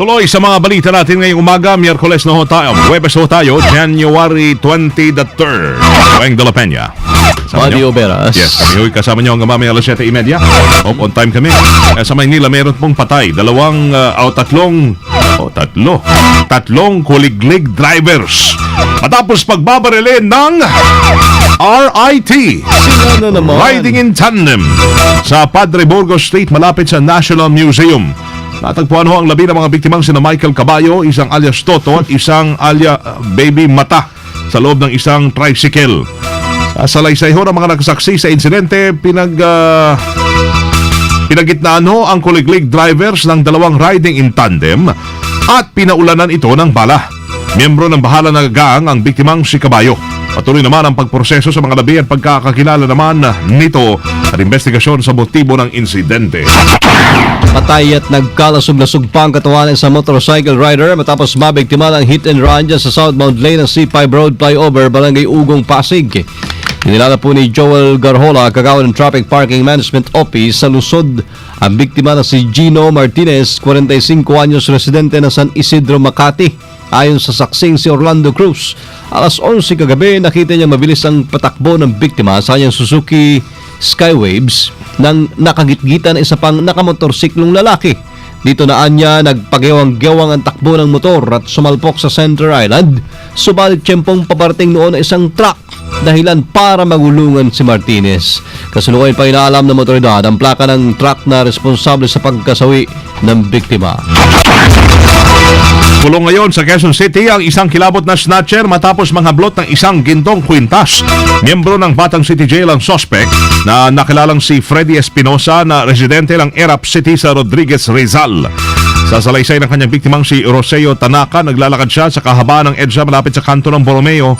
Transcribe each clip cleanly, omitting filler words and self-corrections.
Tuloy sa mga balita natin ngayong umaga, Miyerkules na ho tayo, Huwebes ho tayo, January 23rd. Weng de la Peña. Mario Beras. Yes, kami ho'y kasama nyo hanggang mamaya alas 7:30. Hope on time kami. Sa Maynila, meron pong patay. Tatlong kuliglig drivers. Matapos pagbabarilin ng RIT. Sila na naman. Riding in tandem sa Padre Burgos Street malapit sa National Museum. Natagpuan ho ang labi ng mga biktimang sina Michael Caballo, isang alias Toto at isang alias Baby Mata sa loob ng isang tricycle. Salaysay ho ng mga nagsaksi sa insidente, pinagitnaan ho ang kuliglig drivers ng dalawang riding in tandem at pinaulanan ito ng bala. Miyembro ng bahala na gang ang biktimang si Caballo. Patuloy naman ang pagproseso sa mga labi at pagkakakilala naman nito at investigasyon sa motibo ng insidente. Patay at nagkalasog-lasog pa ang katawan sa motorcycle rider matapos mabiktima ng hit and run dyan sa southbound lane ng C5 Road Flyover, Barangay Ugong, Pasig. Kinilala po ni Joel Garhola, kagawad ng Traffic Parking Management Office sa Luzon. Ang biktima na si Gino Martinez, 45 anyos, residente ng San Isidro, Makati. Ayon sa saksing si Orlando Cruz, alas 11 kagabi nakita niya mabilis ang patakbo ng biktima sa kanyang Suzuki Skywaves nang nakagitgitan isa pang nakamotorsiklong lalaki. Dito na anya nagpagewang-gewang ang takbo ng motor at sumalpok sa Center Island. Subalit tiyempong paparating noon isang truck dahilan para magulungan si Martinez. Kasalukuyan pa inaalam ng motoridad ang plaka ng truck na responsable sa pagkasawi ng biktima. Kulong ngayon sa Quezon City ang isang kilabot na snatcher matapos manghablot ng isang gintong kwintas. Miyembro ng Batang City Jail ang suspect na nakilalang si Freddy Espinosa na residente ng Erap City sa Rodriguez, Rizal. Sa salaysay ng kanyang biktimang si Roseo Tanaka, naglalakad siya sa kahabaan ng EDSA malapit sa kanto ng Borromeo,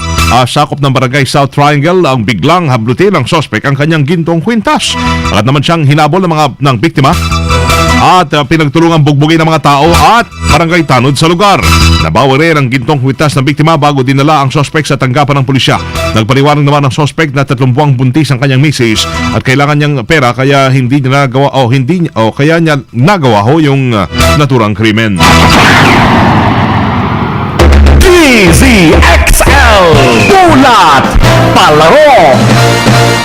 sakop ng Barangay South Triangle, ang biglang hablutin ng suspect ang kanyang gintong kwintas. Agad naman siyang hinabol ng biktima at pinagtulungan bugbugin ng mga tao at barangay tanod sa lugar. Nabawi rin ang gintong kwintas ng biktima bago dinala ang suspect sa tanggapan ng pulisya. Nagpaliwanag naman ang suspect na 30 buwang buntis ang kanyang misis at kailangan niyang pera kaya kaya niya nagawa ho yung naturang krimen. DZXL Bulat Palaro.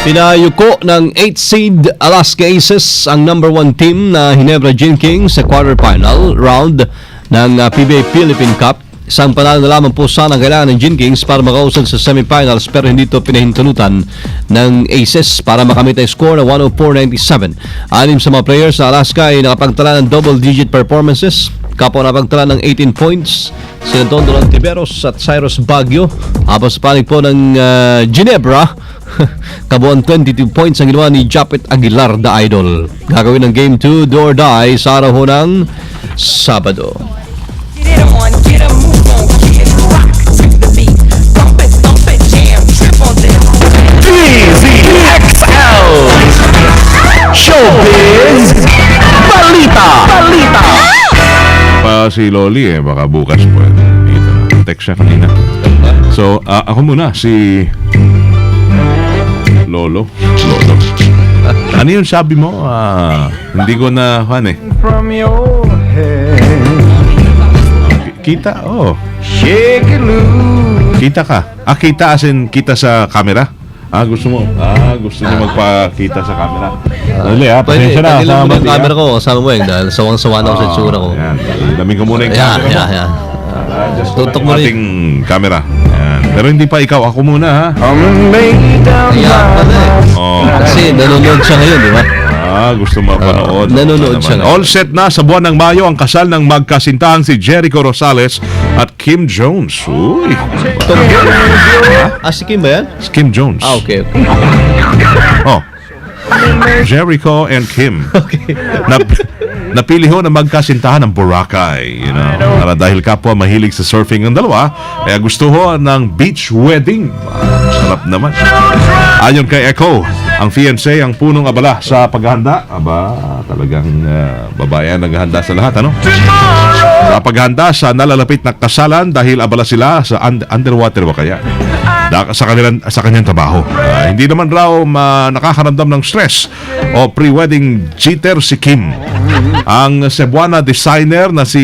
Pinayuko ng 8 seed Alaska Aces ang number 1 team na Ginebra Gin Kings sa quarterfinal round ng PBA Philippine Cup. Isang panalo na lamang po sana ang kailangan ng Gin Kings para makausad sa semifinals, pero hindi ito pinahintulutan ng Aces para makamit ang score na 104-97. Anim sa mga players sa Alaska ay nakapagtala ng double-digit performances. Kapwa nakapagtala ng 18 points si Anton Tiberos at Cyrus Baguio. Habang sa panig po ng Ginebra, kabuang 22 points ang ginawa ni Japet Aguilar, the Idol. Gagawin ng Game 2 do or die sa araw ng Sabado. DZXL Showbiz Balita. Pa si Loli baka bukas po. Ito, text siya kanina. So, ako muna, si Lolo. Ano yung sabi mo? Hindi ko na, From your head kita, shake it loose. kita ka. Kita as in, kita sa camera? Gusto mo magpakita sa camera. Loli, pasensya na. Tagilan mo ng camera ko kasama mo dahil sawang-sawa na ako sa itsura ko. Yan, daming ko muna yung camera mo. Yan. Tutok mo ating camera. Yan. Pero hindi pa ikaw, ako muna ha. Kasi nanonood siya ngayon, di ba? Gusto mapanood. Nanonood siya ngayon. All set na sa buwan ng Mayo ang kasal ng magkasintahang si Jericho Rosales at Kim Jones. Uy. Si Kim ba yan? Kim Jones. Okay. Jericho and Kim. Okay. Napili ho na magkasintahan ng Boracay. Para dahil kapwa mahilig sa surfing ng dalawa, kaya gusto ho ng beach wedding. Sarap naman. Ayon kay Echo, ang fiancé ang punong abala sa paghahanda. Talagang babae ang naghahanda sa lahat, sa paghahanda sa nalalapit na kasalan dahil abala sila sa underwater ba kaya? sa kanyang trabaho. Hindi naman raw nakakaramdam ng stress o pre-wedding jitter si Kim. Ang Cebuana designer na si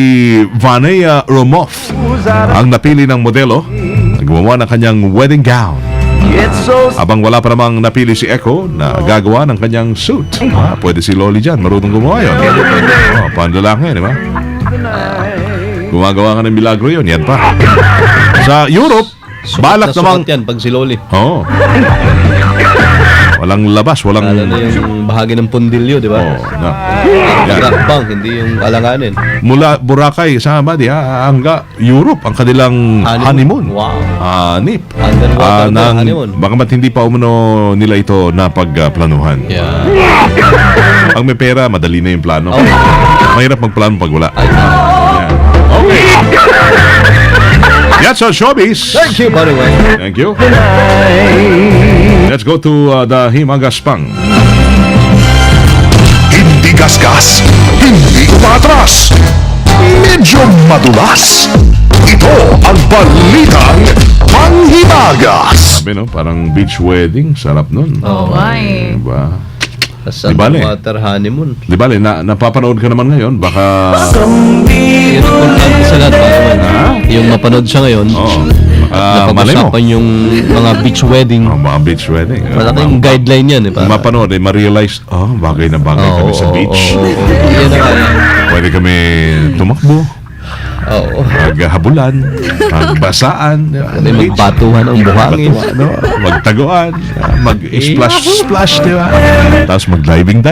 Vanessa Romoff ang napili ng modelo na gumawa ng kanyang wedding gown. It's so Abang wala pa namang napili si Echo na gagawa ng kanyang suit. Pwede si Loli dyan, marunong gumawa yun. Panlalaki, di ba? Gumagawa ka ng milagro yun, yan pa. Sa Europe, balak namang... yan pag si Loli. Oo. Walang labas, walang... Lalo na yung bahagi ng pundilyo, di ba? Oo, na. Yan. Bang, hindi yung alanganin. Mula Boracay, sama hangga Europe, ang kanilang honeymoon. Wow. Hanip. Underwater na honeymoon. Baka mat hindi pa umano nila ito na pagplanuhan. Yeah. Ang may pera, madali na yung plano. Oh. Mahirap magplano pag wala. Ay, Yan. Okay. That's our showbiz. thank you, by the way. Thank you. Let's go to the Himagaspang. Hindi gasgas, hindi umatras, medyo madulas. Ito ang balitang Panghimagas. Sabi no, parang beach wedding. Sarap nun. Oh, Why? Diba? Sa Di bale. water honeymoon. Di ba, napapanood ka naman ngayon. Baka... Yun ang importante sa lahat, by the way. Yung mapanood siya ngayon. Oo. Malay mo. Napag-usapan yung mga beach wedding. Mga beach wedding. Malaking guideline yan, eh. Para. Mapanood, ma-realize, bagay na bagay kami sa beach. Yan na nga. Pwede kami tumakbo, Oo. maghabulan, magbasaan, May magpatuhan ang buhangin. magtaguan, mag-splash, di ba? Tapos mag-diving,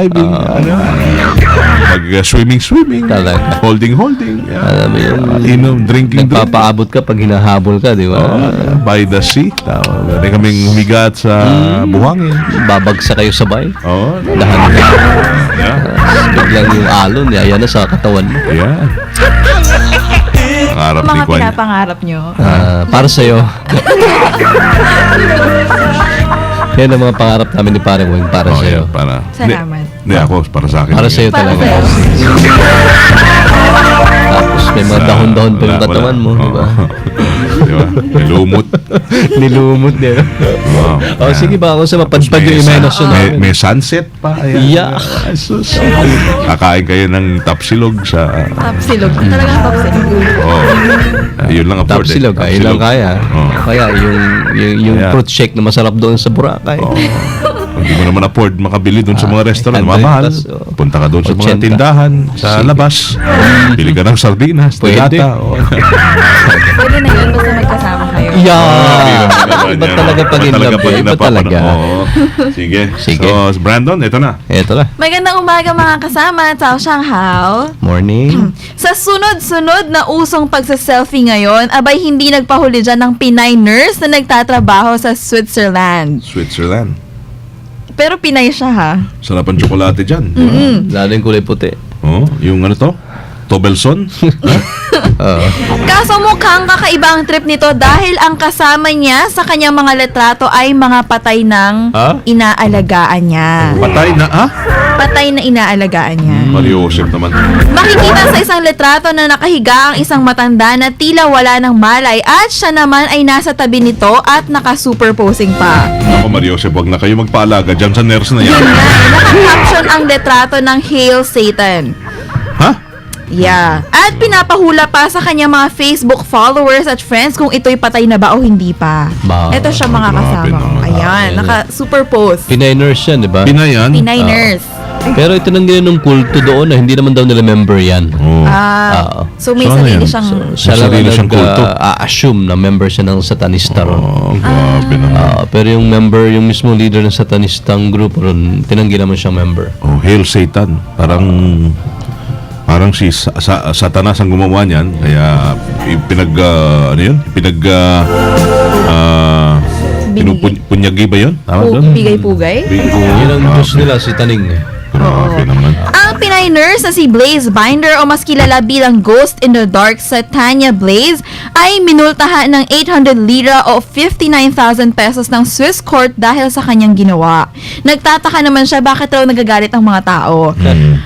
mag-swimming, Talaga. holding, Alam mo yung inom, drinking. nagpapaabot ka pag hinahabol ka, di ba? By the sea. Pwede kaming humigat sa buhangin. Babagsak kayo sabay. Oo. Dahan ka. Yeah. Biglang yung alon, yaya na sa katawan mo. Yeah. Pangarap ni Mga Kwan. pinapangarap nyo. Para sa'yo. Yan ang mga pangarap namin ni Parang Weng para Oh, sa'yo. yeah, para. Salamat. Hindi ako, para sa akin. Para sa'yo Para talaga. sa'yo. Tapos may mga dahon-dahon pa yung Wala, katawan mo, wala. di ba? Oo. Di ba? May lumot. Nilumot niya. Wow. Oh, sige ba ako sa mapadpad yung imahinasyon namin. May sunset pa. Ayan. Yeah. Sus. Kakain kayo ng tapsilog sa... Tapsilog. Talagang tapsilog. Oh. Yun lang afford. Tapsilog, ayun lang kaya. Oh. Kaya yung Kaya. fruit shake na masarap doon sa Boracay. Oh. Hindi mo naman afford makabili doon sa mga restaurant. Android Mamahal. plus, oh. Punta ka doon sa mga 80. tindahan sa Sige. labas. Pili ka ng sardinas, Pwede. dilata. Oh. Pwede na yun basta magkasama kayo. Yeah! Iba talaga pag in love. Iba talaga. Oo. Sige. Sige. So, Brandon, ito na. Ito na. Magandang umaga mga kasama. Ciao, Shanghao. Morning. Sa sunod-sunod na usong pagsa-selfie ngayon, abay hindi nagpahuli dyan ng Pinay nurse na nagtatrabaho sa Switzerland. Switzerland. Pero Pinay siya ha. Sarap ang tsokolate dyan. di ba? Lalo yung kulay puti. Oh, yung ano to? Tobelson? Kaso mukhang kakaiba ang trip nito dahil ang kasama niya sa kanyang mga litrato ay mga patay ng inaalagaan niya. Patay na, Patay na inaalagaan niya. Mario Joseph naman. Makikita sa isang litrato na nakahiga ang isang matanda na tila wala ng malay at siya naman ay nasa tabi nito at naka-superposing pa. Ako, Mario Joseph, wag na kayo magpaalaga dyan sa nurse na yan. Yun na, naka-caption ang litrato ng Hail Satan. Ha? Yeah. At pinapahula pa sa kanyang mga Facebook followers at friends kung ito'y patay na ba o hindi pa. Ba, Ito siya mga grabe kasama. naman. Ayan, naka-superpose. Pinay nurse yan, di ba? Pinayan? Pinay nurse. Pero ito nang ganyan ng kulto doon na hindi naman daw nila member yan. Oh. So may So, ano sarili yan? siyang... Siya lang sarili ang siyang kulto. nag-assume na member siya ng satanista ron. Oh, grabe naman. Pero yung member, yung mismo leader ng satanistang grupo ron, tinanggi naman siyang member. Oh, Hail Satan. Parang si Satanas ang gumawa niyan. Kaya pinupunyagi ba yun? Tama doon? Pugay-pugay? Yun ang Diyos nila, si Taning. Grabe naman. Ang Pinay Barangay nurse na si Blaze Binder o mas kilala bilang Ghost in the Dark sa Tanya Blaze ay minultahan ng 800 lira o 59,000 pesos ng Swiss court dahil sa kanyang ginawa. Nagtataka naman siya bakit raw nagagalit ang mga tao.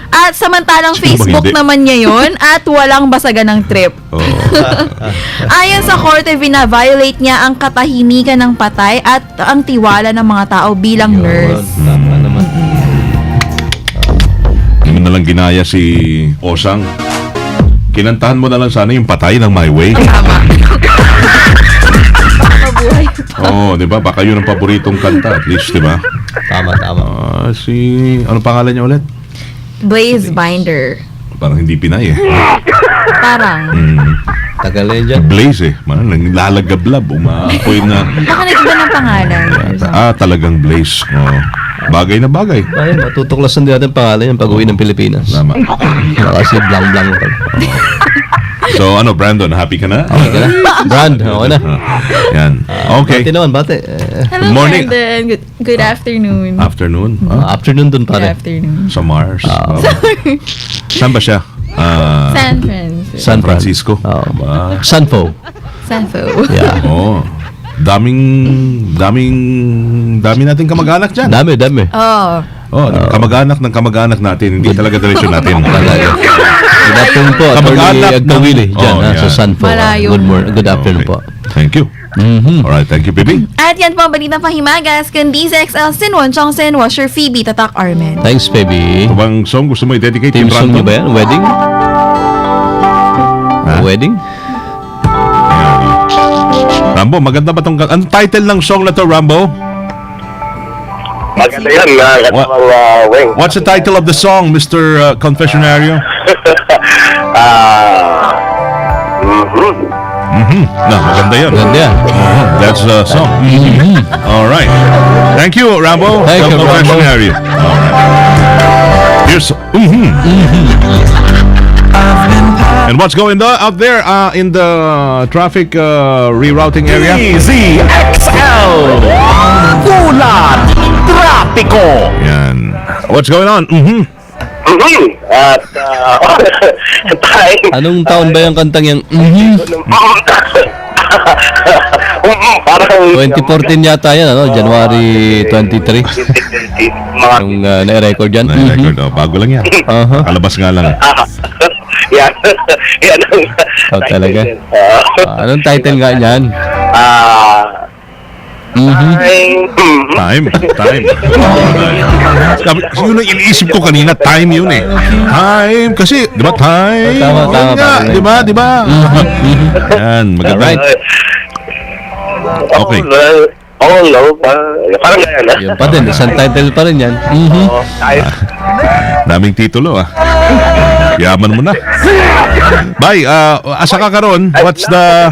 At samantalang Sino bang Facebook hindi? naman niya yun at walang basagan ng trip. Oh. Ayon sa korte, vina-violate niya ang katahimikan ng patay at ang tiwala ng mga tao bilang nurse. Tama naman. Hindi mo na lang ginaya si Osang. Kinantahan mo na lang sana yung patay ng My Way. Tama. Mabuhay pa. Oo, di ba? Baka yun ang paboritong kanta. At least, di ba? Tama. Ano pangalan niya ulit? Blaze Binder. Parang hindi Pinay eh. Parang. Tagal na dyan. Blaze eh. Man, naglalagablab. Umaapoy na. Baka nag-iba ng pangalan. Talagang Blaze. Oh. Bagay na bagay. Ay, matutuklasan din natin pangalan yung pag-uwi ng Pilipinas. Tama. Kasi blang-blang pa. So ano, Brandon, happy ka na? Okay ka na? Brand, okay na. Yan. Okay. Bate naman, bate. Hello, Morning. Brandon. Good afternoon. Afternoon. Afternoon dun, Good pare. afternoon. Sa Mars. Saan ba siya? San Francisco. San Francisco. Oo. Ba? Sanfo. Sanfo. Yeah. Oh. Dami nating kamag-anak dyan. Dami. Oh. Oh, kamag-anak ng kamag-anak natin, hindi talaga diretso natin. Good afternoon po, Kamag-anak Attorney Agkawili ng- dyan Oh, sa yeah. Sanfo. Malayo. Good afternoon po. Thank you. Alright, thank you, Bibi. At yan po ang balitang pahimagas. Kundi sa XL Sinwon, Chongsen, Washer, Phoebe, Tatak, Armen. Thanks, baby. Ito bang song gusto mo i-dedicate Team kay song Brandon? niyo ba yan? Wedding? Ha? Wedding? Rambo, maganda ba tong... Anong title ng song na to, Rambo? Maganda yan, kasamang Weng. What's the title of the song, Mr. Confessionario? No, maganda yun. Ganda yan. That's the song. All right. Thank you, Rambo. Thank you, Rambo. Confessionario. All right. Here's... And what's going on out there in the traffic rerouting area? DZXL Ulat Trapiko. Yan. What's going on? At time. Anong taon ba yung kantang yung Parang 2014 yata yan, ano? January 23. mga Yung na-record yan. Na-record. Oh, bago lang yan. Aha. Kalabas nga lang. yan. Yan ang Oh, talaga? Anong title nga yan? Time. Yun ang iniisip ko kanina. Time yun eh. Time. Kasi, di ba time? Tama, Yun nga, tama. di ba? Yan, maganda. Alright. Okay. Oh, no. Parang ganyan, ha? Yun pa din, isang title pa rin yan. Daming titulo ah. Yaman mo na. Bye, asa ka karon? What's the...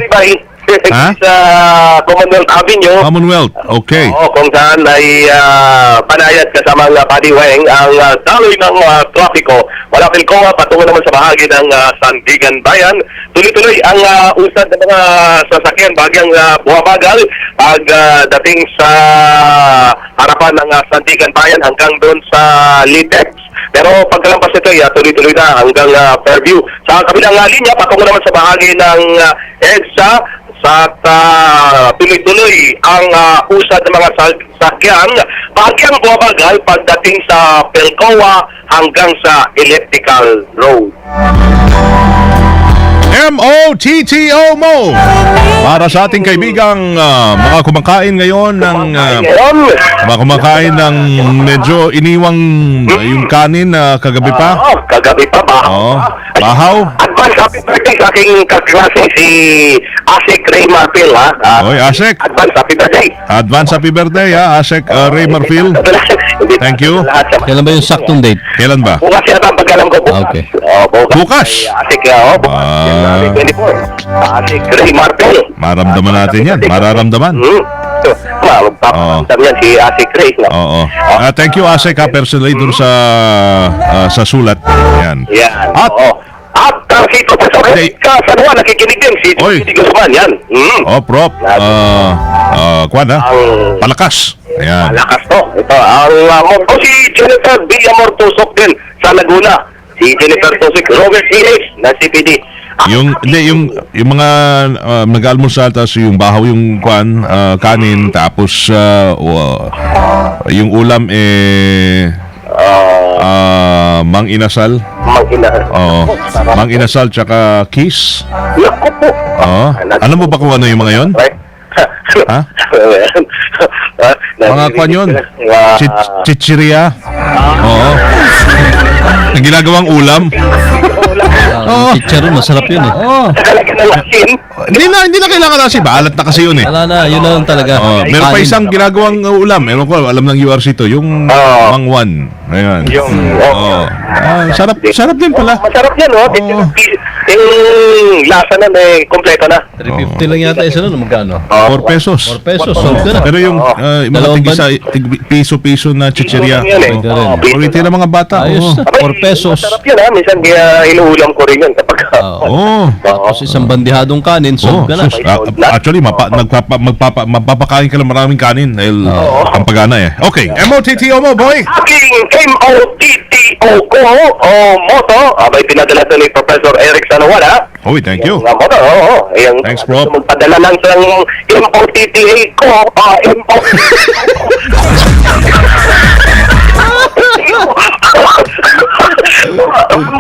Ha? Sa Commonwealth Avenue. Commonwealth. Okay. Oo, kung saan ay panayat kasamang padiweng ang daloy ng trapiko. Wala Pilcoa, patungo naman sa bahagi ng Sandigan Bayan. Tuloy-tuloy ang usad ng mga sasakyan, bagyang bumabagal pagdating sa harapan ng Sandigan Bayan hanggang doon sa Litex. Pero pagkalampas nito, tuloy-tuloy na hanggang Fairview. Sa kabilang linya, patungo naman sa bahagi ng EDSA, at tuloy-tuloy ang usad ng mga sasakyan, bagyang bumabagal pagdating sa Pilcoa hanggang sa Elliptical Road. MOTTO mo! Para sa ating kaibigang mga kumakain ngayon ng Ngayon, mga kumakain ng medyo iniwang yung kanin kagabi pa. kagabi pa ba? Oo. Bahaw. Advance happy birthday sa aking kaklase si Asik Ray Marfil, ha? Oy, Asek. Advance happy birthday. Advance happy birthday ha, Asek Ray Marfil. Hindi Thank you. lahat sa- Kailan ba yung saktong date? Kailan ba? Bukas yata ang pagkalam ko bukas. Okay. Bukas? Ay, Asik, bukas. January 24. Asik Ray Marfil. Maramdaman natin yan. Mararamdaman. Magpaparamdam yan si Asik Ray. No? Oo. Thank you, Asek ha, personally dun sa sulat. Yan. Yan. At- Oo. At si Professor Hey. San Juan, nakikinig din. Si Oy. Titi Guzman, yan. Prop. Kwan ha? Palakas. Ayan. Malakas to. Ito, ang si Jennifer Villamor Tusok din sa Laguna. Si si Jennifer Tosik, Robert Hiles na CPD. Yung mga nag-almusal, tapos yung bahaw yung kanin, tapos yung ulam mang inasal. Mang inasal tsaka kiss. Naku po. Oo. Alam mo ba kung ano yung mga yon? Ha? Mga kwan yun? Chichiria? Oo. Ang ginagawang ulam? Chicharon, masarap yun eh. Talaga ng asin. Hindi na kailangan kasi balat na kasi yun eh. Wala na, yun na lang talaga. Meron pa Kanin. isang ginagawang ulam. Meron ko, alam ng URC to. Yung mangwan. Ayan. Sarap din pala. Masarap yan, oh. Yung lasa na may kompleto na. 350 lang yata isa nun, magkano? 4 pesos. 4 pesos, sold ka na. Pero yung mga Dalawang piso-piso na chicheria. Yan, eh. Paborito ng mga bata. Ayos na, 4 pesos. Masarap yun, ha. Minsan kaya inuulam ko rin yun kapag... Oo. Tapos isang bandihadong kanin, sold ka na. Actually, magpapakain ka ng maraming kanin dahil ang pagana eh. Okay, MOTTO mo, boy! Aking MOTTO ko o moto, abay pinadala ito ni Professor Eric Sanawala. Oh, thank you. Yung moto, oo. Yung Thanks, bro. magpadala lang sa MOTTA ko,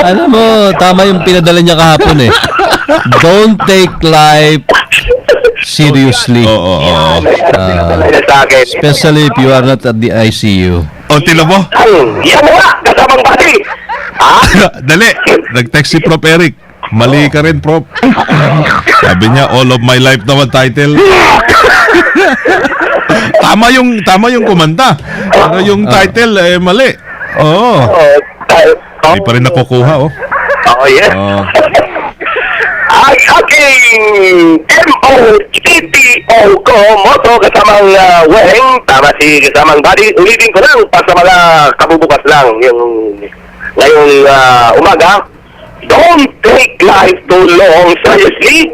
Alam mo, tama yung pinadala niya kahapon eh. Don't take life seriously. Oo. pinadala niya sa akin. Especially if you are not at the ICU. O, tila mo? Yan mo nga, kasamang bati. Dali, nag-text si Prof. Eric. Mali ka rin, Prof. Sabi niya, all of my life naman title. tama yung kumanta. Pero yung title, mali. Oo. Hindi pa rin nakukuha, oh. Oh, yeah. Ay, aking MOTTO ko, moto kasamang weng, tama si kasamang body. Ulitin ko lang, para sa mga kabubukas lang, yung ngayong umaga. Don't take life too long seriously.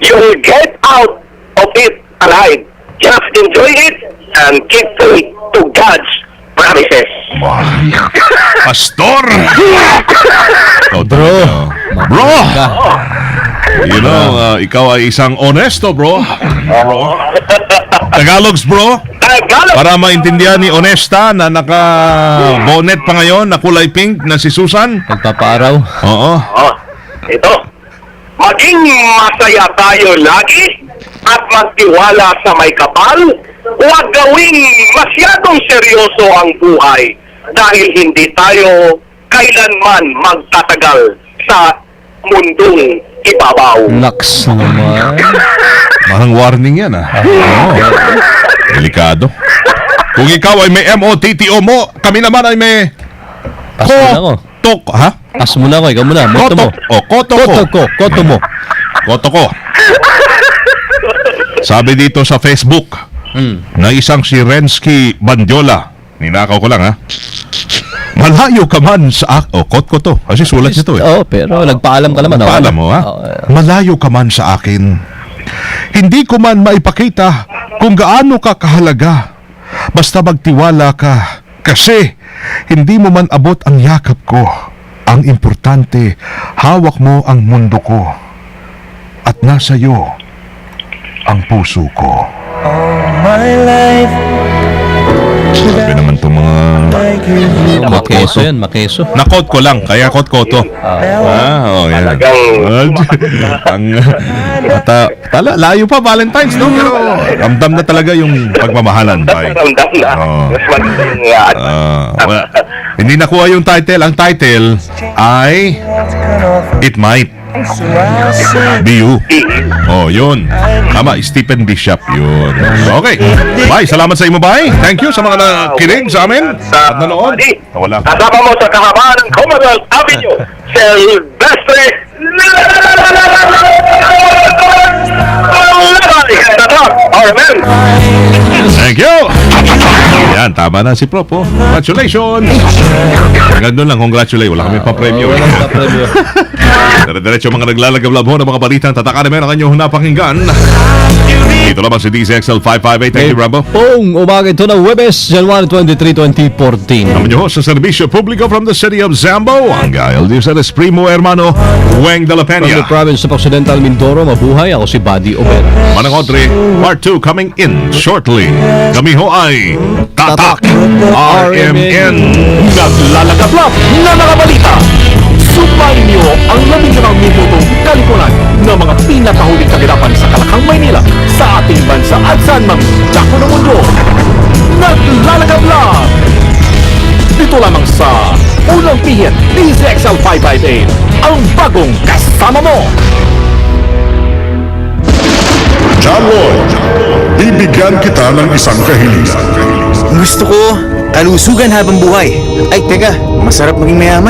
You'll get out of it alive. Just enjoy it and keep faith to God's promises. Pastor! Bro. Bro! You know, ikaw ay isang honesto, bro. Tagalogs, bro. Para maintindihan ni Honesta na naka-bonnet pa ngayon na kulay pink na si Susan. Nagpapaaraw. Oo. Ito. Maging masaya tayo lagi at magtiwala sa may kapal. Huwag gawing masyadong seryoso ang buhay dahil hindi tayo kailanman magtatagal sa mundong ibabaw. Naks naman. Parang warning yan, ah. Oo. Delikado. Kung ikaw ay may MOTTO mo, kami naman ay may Pas mo na ako. Tok, ha? Pas mo na ako, ikaw muna. Moto mo. Koto ko. Koto mo. Koto ko. Sabi dito sa Facebook na isang si Rensky Bandiola. Ninakaw ko lang, ha? Malayo ka man sa kot ko to. Kasi sulat nito eh. Oo, pero nagpaalam ka naman. Paalam mo, ha? Malayo ka man sa akin. Hindi ko man maipakita kung gaano ka kahalaga. Basta magtiwala ka. Kasi hindi mo man abot ang yakap ko. Ang importante, hawak mo ang mundo ko. At nasa iyo ang puso ko. Sabi naman itong mga... Makeso yan, makeso. Nakot ko lang, kaya kot-koto. Yan. Layo pa Valentine's, no? Pero ramdam na talaga yung pagmamahalan. Ramdam na. Mas maganda yung Hindi nakuha yung title. Ang title ay It Might Be You. Yun. Tama, Stephen Bishop yun. Okay. Bye. Salamat sa imo, bye. Thank you sa mga nakinig sa amin at nanood. Wala ka. Kasama mo sa kahabaan ng Commonwealth Avenue, Silvestre Thank you. Yan, tama na si Prof. Oh. Congratulations! Hanggang doon lang, congratulations. Wala kami pa-premyo. Walang pa-premyo. Dire-diretso mga naglalagablab ho ng mga balitang tataka namin ang inyong napakinggan. Dito lamang si DZXL 558. Thank you, Rambo. Pong umaga ito ng Webes, January 23, 2014. Naman niyo ho sa Servisyo Publiko from the city of Zambo, ang Gael Dios Eres Primo Hermano, Weng de la From the Peña. province of Occidental Mindoro, mabuhay. Ako si Buddy Obed. Manang Audrey, Part 2 coming in shortly. Kami ho ay Tatak RMN. Naglalagablab na mga balita. Subayin niyo ang 11 minutong kalipunan ng mga pinakahuling kaganapan sa Kalakang Maynila, sa ating bansa at saan mang dako ng mundo. Naglalagablab! Dito lamang sa Unang Pihin DZXL 558, ang bagong kasama mo. John Lloyd, bibigyan kita ng isang kahilingan. Gusto ko kalusugan habang buhay. Ay, teka, masarap maging mayaman.